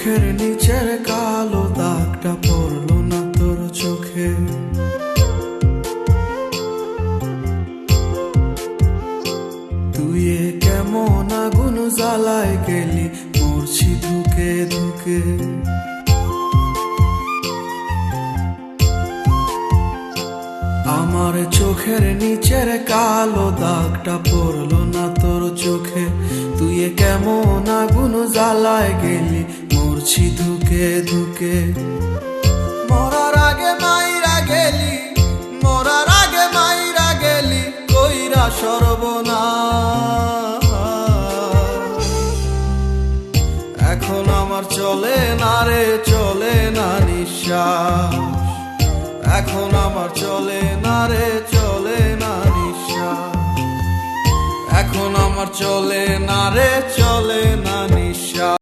চোখের নিচের কালো দাগটা পড়লো না তোর চোখে। তুই কেমন আগুন জ্বালায় গেলি মরছি ধুকে ধুকে। আমার চোখের নিচের কালো দাগটা পড়লো না তোর চোখে। তুই কেমন আগুন জ্বালায় গেলি মরছি ধুকে ধুকে। মরার আগে মাইরা গেলি, মরার আগে মাইরা গেলি কইরা সর্বনাশ। এখন আমার চলে না রে, চলে না নিঃশ্বাস। এখন আমার চলে না রে, চলে না নিঃশ্বাস। এখন আমার চলে না রে, চলে না